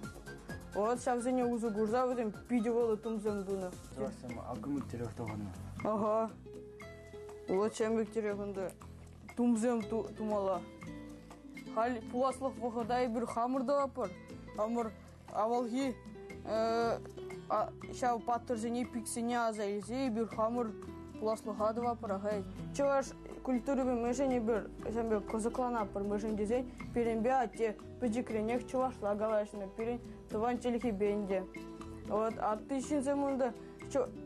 Вот шавзіне узу гурза візім пидювелы тумзем дуны. Жуасым акымыт терек тоғаны. Ага. Вот шамбек терегінде тумзем тумала. Хал пуласлық вғыдай бір хамырда апыр. Хамыр авалги шау паттырзіне пиксіне азайзе бір хамыр пуласлық адып апыр. Чеваш культуры бі мәжіне бір шамбек қызықлан апыр мәжін дезен перенбе атте пөджікренек чевашла галашына перен тыван челхи бенде. Вот арты үшін земунда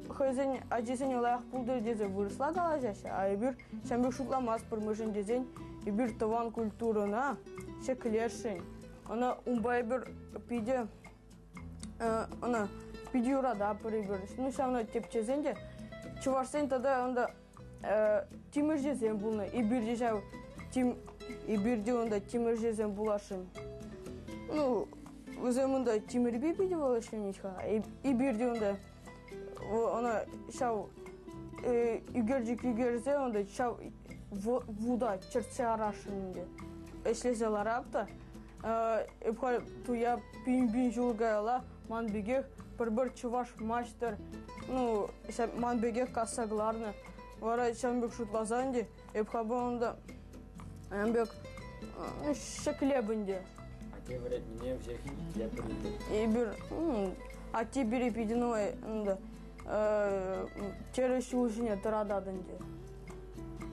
хозяин ажесен лайық пулдыр дезе вырысла галажаша, а ибир шамбек шутламас пыр мыжын дезен ибир таван культурына шеклершин. Она умбай бир пиде она пиде юрада пыр ибир. Ну шамна тепчезенде чувашсен тогда онда тимир жезен булны ибир дежав ибирде онда тимир жезен булашын. Ну өземунда тимир би пиде болашын ничха. Ибирде онда ona şav ügerze onda şav vuda çırtça araşındı. Eşlezeler yaptı. Epkal tuya bin julgayla man bege bir çuvaş maçtır. Ну, man bege kasaglarını. Vara şambek şutlazandı. Epkal onda ambek şeklebindi. Ate vret ne всех yapırdı. Bir ati biri pidinoy onda через ушине тарададынды.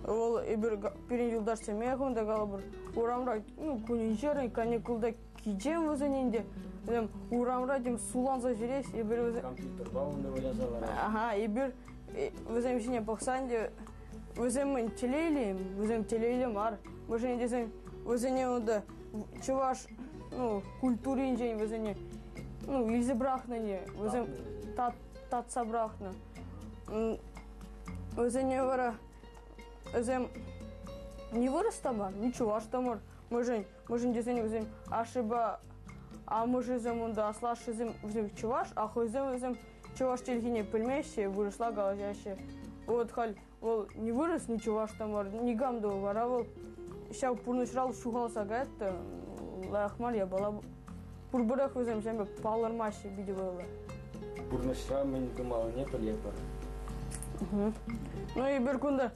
Ол ибир пирин жылдар семехунда галбыр урамра, ну кунинжерин каникулда кижем өзенинде. Дем урамра дем суланза жүрес, ибир өзен компьютер баунда ойласалар. Ага, ибир өзен ишине баксанды өзен телейлем ар. Мошен десең өзене онда чуваш, ну культуринжен өзене, ну илзе брахнане, өзен татса брахна. Өзене вара өзем не вырастамар, ничего аштамар. Можен десең өзем ашыба, а можем онда аслашызем өзем чуваш, а өзем чуваш телхине пельмеше выросла галажаще. Вот халь, ол не вырос ничего аштамар, не гамду вара ол. Шау пурнышрал шугалса гайтты, лайахмар я бала пурбырах өзем шамбек палырмашы биде болла. Пурнышра мен думал не полепар. Ну и bir kunda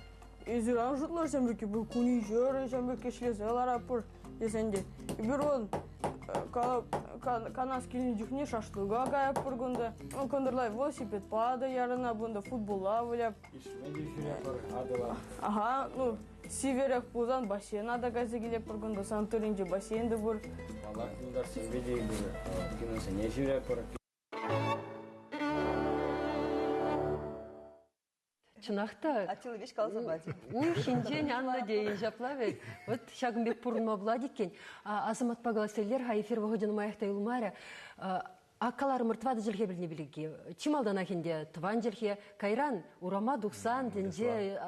izran jutlar şambeki bu kunijör şambeki şlezelar apır desende. Bir on kanaskilin jukne şaşlığa gayap purgunda. On kondurlay velosiped pada yarına bunda futbola volyap. İşmedi jürapar adala. Aha, ну северах пузан бассейна да газегиле пургunda Santorin'de бассейнде бур. Allah yıllar sevdiği gibi kinası ne jürapar. Чынақта. Атилы веш қалса бәді. Шинжен анна дейін жаплавек. Вот шагымбек пұрынма бұлад екен. Азамат пагаластерлер хайфер вағыдын маяқтай ұлмары. Акалар мұртвады жылге біліне біліге. Чималдан ахенде тұван жылге кайран урама 90 дінже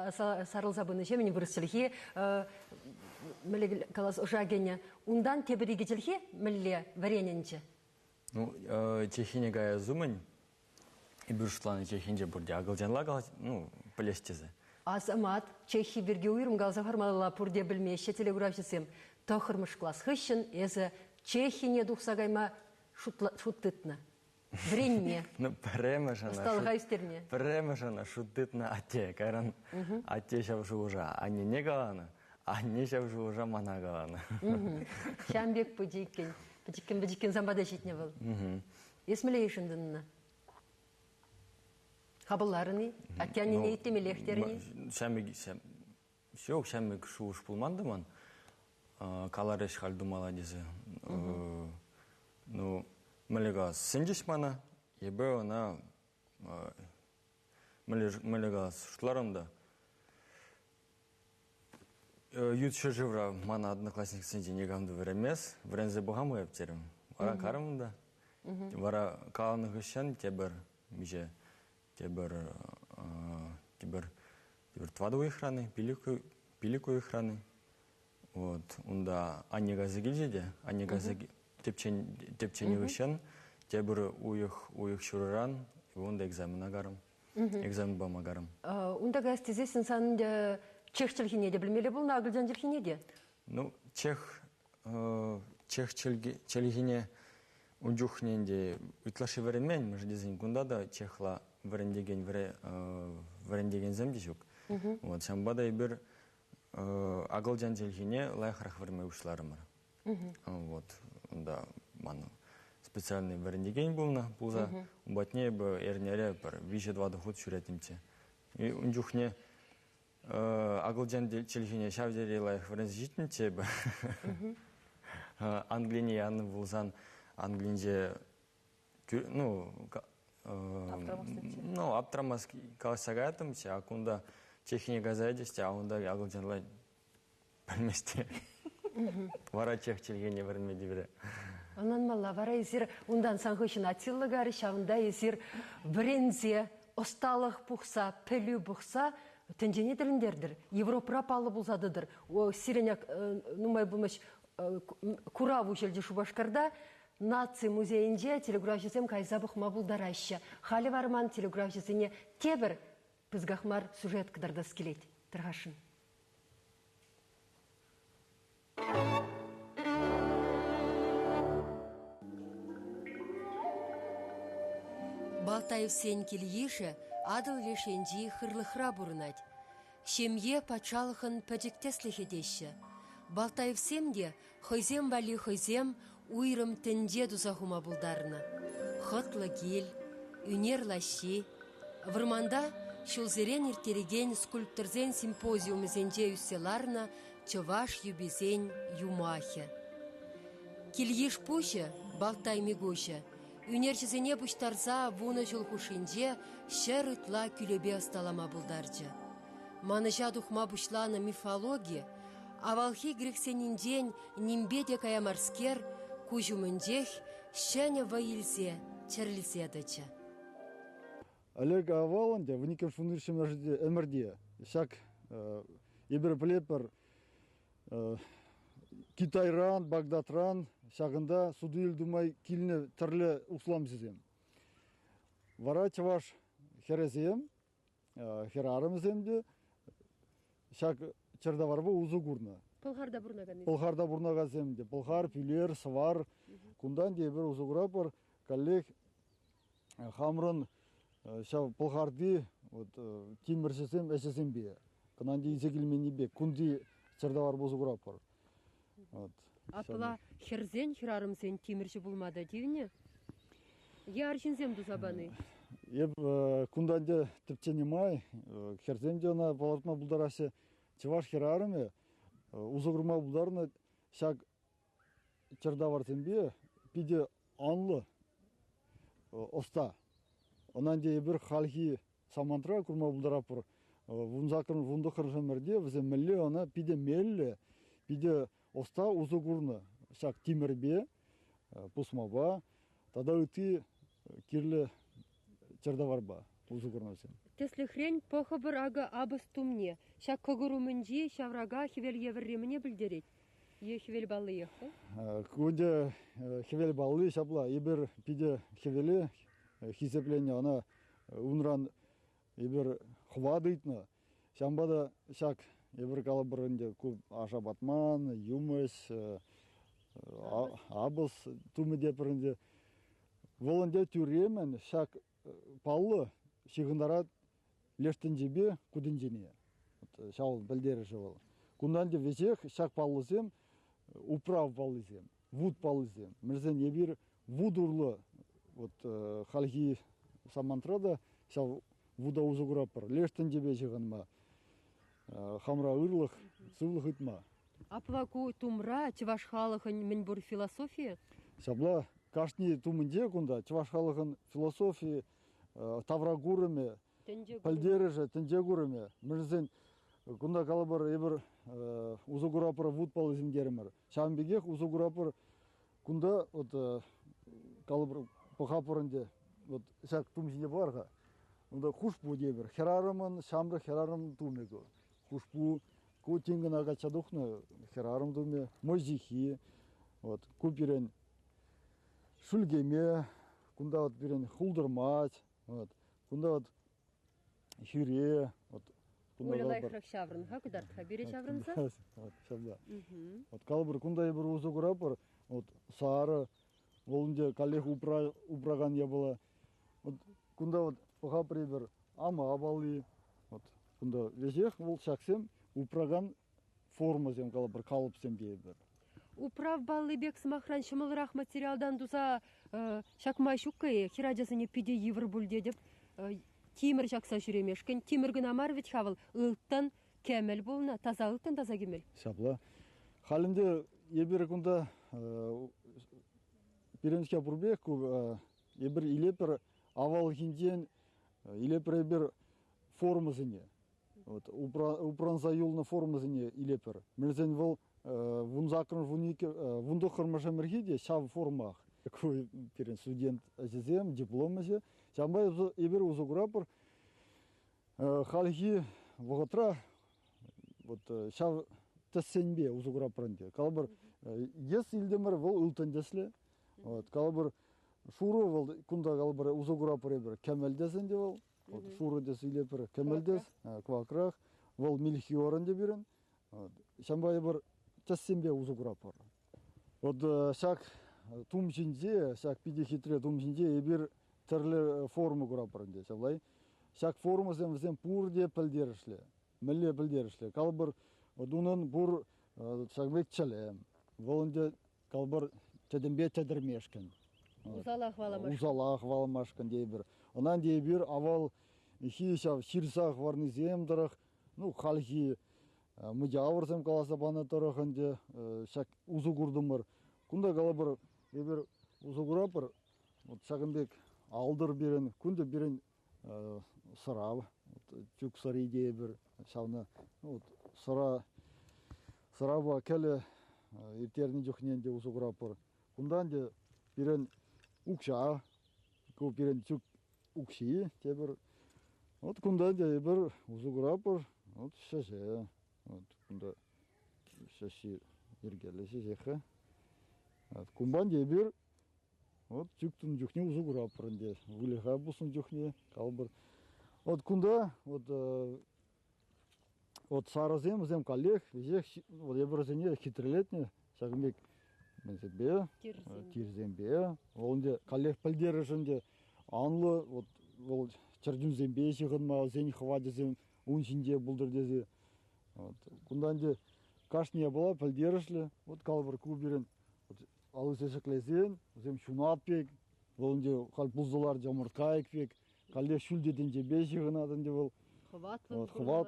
сарыл забыны жемені бұрыс жылге мүлі калас ұжагене. Ундан тебіріге жылге мүлі варененже. Ну, чехине гая зумын. И бюршланы чехинже бурде агылжанла, ну, полестезе. Азамат, чехи берге уйрым галза хармалала пурде білмеші телеграфисем. Тохырмыш класс хыщын, эзі чехине духсагайма шуттытна. Вренне. Ну, премешана. Сталға үстерме. Премешана шуттытна ате. Кайран ате шавшы ұжа. Ане не галаны, ане шавшы ұжа мана галаны. Шамбек пөдейкен. Пөдейкен замбада жетіне был. Есміле ешіндінна. Хабыларыны, атянine иттемелектерini. Шәмбек шуыш пулмандыман. Калареш халдумала десе. Ну, мэлега сендиш мана, ебе она мэлега шутларымда. Ютшы живра мана одноклассник сенде негамды веремес, врензе бугаму ептерім. Вара карымында. Вара каланы гышан тебір меже. Тебір твадовые храны, пиликую храны. Вот, онда аннега зігілжеде, аннега тепчені гышан, тебір уйық шурыран, онда экзамен агарым, экзамен бам агарым. Онда гастезес инсан чех чілхіне де білмелі бұл, нағылжан чілхіне де? Ну, чех чілхіне унжухненде үтлаши веренмен, мы же дезін кунда да чехла варендеген земде жүк. Вот, шамбада бір ағылжан желхіне лайқарақ верме ұшыларым бар. Вот, да, ману специальный варендеген болна, бұлза, батне бі әрнере бір виже 2 ход шүретімте. И ұнжухне ағылжан желхіне шавдері лайқ веренз житінте бі. Англине яны бұлзан, Англинже, ну, Ну, аптрамас калсагатым, а кунда техника зайдесте, а онда агылжанлай білместе. Вара чех челгене вермеди бире. Анан мала вара есер ундан санхышын атиллыгары шавында есер брензе осталық бұқса, пөлі бұқса, тенжене тіліндердір. Европа палы бұлзадыдыр. О сиреняк нумай бұмыш кураву желді Шубашкарда наци музейінде телеграфисем кайзабық мабылдарайшы. Халі варман телеграфисене тебір пізгахмар сюжет кыдардас келет. Тұрғашын. Балтаев сен келеші, адыл лешенді хырлықра бұрынат. Шемье пачалықын пәдіктесліхе деші. Балтаев семде хойзем бали хойзем уйрым тінде дұзағыма бұлдарына. Хытлы гел, үнер лаши. Вырманда шылзерен иртереген скульптурзен симпозиумы зенде үселарына чываш юбизен юмахе. Кельеш пуще, Балтай мигуще. Үнерчізіне бұштарза вуны жылғушынде шер ұтла күлебе асталама бұлдарчы. Маныжа дұхма бұшланы мифология, авалхи грексенінден нимбеде каямарскер күжуміндех шәне вайылзе черлізедачы. Олег Аваланде, вникем шуныршым әмірде, шак ебір білепір Китайран, Багдатран, шағында суды елдумай киліне түрлі ұслам зізем. Вара чаваш херезем, херарымыземде, шак чердаварбы ұзы күрні. Пылхарда бұрнага земде. Пылхар, пилер, свар, күндан дебір ұзы күрапыр, коллег хамрын пылхарды тимірсесем әсесем бе. Кынанды изекілмені бе, күнді чердаварбы ұзы күрапыр. Апыла херзен хирарым сен тимирші булмады дейіне? Яршын земді забаны? Еп күнданде тіпчені май, херзенде она палатма бұлдарасы чеваш хирарыме, ұзығырма бұлдарына шак чердавар зембе, пиде анлы оста. Онанде ебір халхи самантра күрма бұлдарапыр. Вунзакырын вунды қыржымырде, візе мүлі она пиде мелі, пиде оста ұзы күрні, шак тимірбе, пұсмаба, тада үті керлі чердаварба, ұзы күрнасен. Теслі хрен похабыр ага абыс тумне, шак когырумынжи шаврага хевел евірреміне білдерет. Е хевел балы ехы? Күнде хевел балы шапла, ебір пиде хевелі хисепление, ана унран ебір хва дейтіні, шамбада шак ебір калабырынде көп аша батман, юмыс, абыс тумы депірінде. Волонде тюремен шак палы шиғындара лештін жебе күдін жене. Шауыл білдері жауыл. Күнданде везех шак палы зем, управ палы зем, вуд палы зем. Мірзен ебір вуд урлы халхи самантрада шау вуда ұзы күрапыр. Лештін жебе жиғынма. Хамра ырлых, сывлых итма. Апла ку тумра чеваш халыхын мен бұр философия? Шабла кашни тумынде күнда чеваш халыхын философия таврагурыме, пальдережі, тендегурыме. Мірзен күнда калабыр ебір ұзы күрапыр вуд палы земдерімір. Шамбегех ұзы күрапыр күнда калабыр пахапырынде шак тумсінде барға. Онда хушпу дебір. Херарымын, шамры херарым тумего. Хушпу, ку тингынага чадухны херарым туме, мозихи, купирен шульгеме, кунда бирен хулдырмать, кунда хюре, Улылай храк шаврын, ха кудар хабире шаврынса? Шабда. Калбыр кунда ебір узы күрапыр, сары, олынде коллег упраган ебіла. Кунда поха прибер ама абалы, кунда везех ол шаксем упраган форма зем калабыр калып сем дейбір. Управ баллы бек смахран шымылырақ материалдан дуза шакмай шуккай, хираджасыне пиде евр бүлде деп тимір жақса жүремешкен. Тиміргін амар вет хавыл ұлттан кәмел болна, таза ұлттан таза кемел. Шабла. Халінде ебір күнда перенске бұрбек, ебір илепір авал хинден илепер бер формасыне. Вот упранзаюлна формасыне илепер. Мирзен вол вунзакрын вундохырмаша мерхиде шав формах. Такой перен студент азизем дипломасе. Шамбай ибер узуграпор халхи вогатра вот шав тессенбе узуграпранде. Калбар ес илдемер вол ултандесле. Вот калбар шуру вол кунда калбар узуграпор ибер кемелдесенде вол. Вот шуру дес илепер кемелдес квакрах вол милхиоренде бирен. Шамбай ибер тессенбе узуграпор. Вот шак тумчинде, шак пиде хитре тумчинде ибер терле форму грапранде. Шаблай шак форму зем пурде пелдершле. Мелле пелдершле. Калбар одунан бур шагбек чале. Волонде калбар тедембе тедермешкен. Узалах валамашкан дейбер. Онан дейбер авал хишав ширсах варны земдрах, ну халхи мыжавырсам каласа бана тараханде шак узугурдумар. Кунда калбар дейбер узугурапыр. Вот шагымбек алдыр берен, күнде берен сырав, чук сыры дейбер. Шавна вот сырава келе иртерни жохненде узугурапыр. Кундан де берен укша, ку берен чук укши тебер. Вот кундан де бер узугурапыр. Вот шеше. Вот кунда шеше иргеле шеше. Вот кумбан де бер вот чуктун жохне узугурапырынде. Вулеха бусын жохне калбыр. Вот кунда вот саразем зем коллег, везде вот я бразине хитрелетне, шагмек мензебе, тирзембе, онде коллег пальдереженде анлы вот чардюнзембе шигынма зен хвадезем унсинде булдырдезе. Вот кунданде кашния была пальдерешле, вот калбыр куберен, вот алысешеклезен, зем шунатпек, онде калпуздылар жамырткайкпек, коллег шүлдеденде бе шигынадынде бол. Хват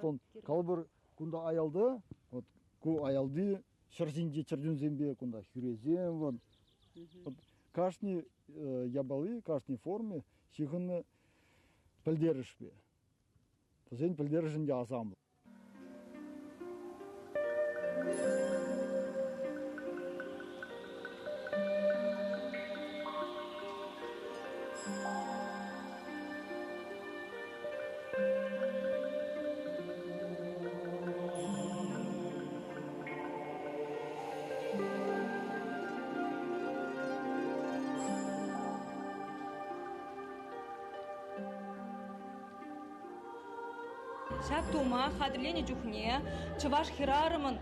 он калбыр кунда аялды, вот ку аялды шарзинде чардюнзембе кунда хюрезем вон. Вот кашни ябалы, кашни форме шигыны пелдеришпе. Тазен пелдеришинде азам. Шак тума хадрлени жухне, чываш хирарымын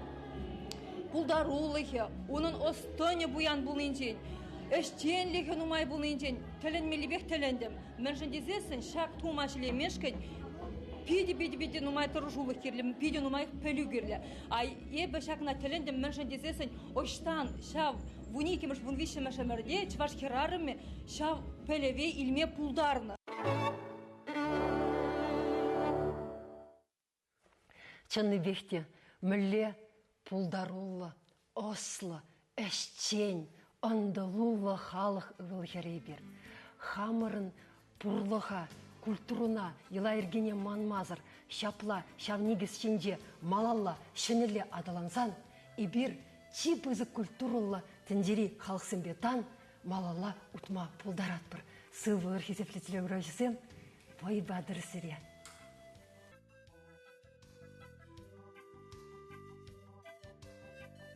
пулдарулыхе, onun остоне буян булынчен, эштенлихе нумай булынчен, теленмелибек телендем. Мен жендезесін шак тума шілемешкен, пиди нумай тұржулық керлі, пиди нумай пөлі керлі. Ай ебі шакна телендем, мен жендезесін оштан шав вуникемеш вунвишемеш эмерде, чываш хирарыме шав пелеве илме пулдарны. Чынны бехте мүлле пулдарулла, осла, әшчен, андалулла халық ығыл бер. Хамырын пұрлыға, культуруна, ела ергене манмазыр, шапла, шавнигіз шенже, малалла, шынеле адалансан, ибір чипызы культурулла тіндері халықсынбетан, малалла ұтма пулдаратпыр. Сылвыр хесеплетілі өрәжісем, бой бадыр сірия.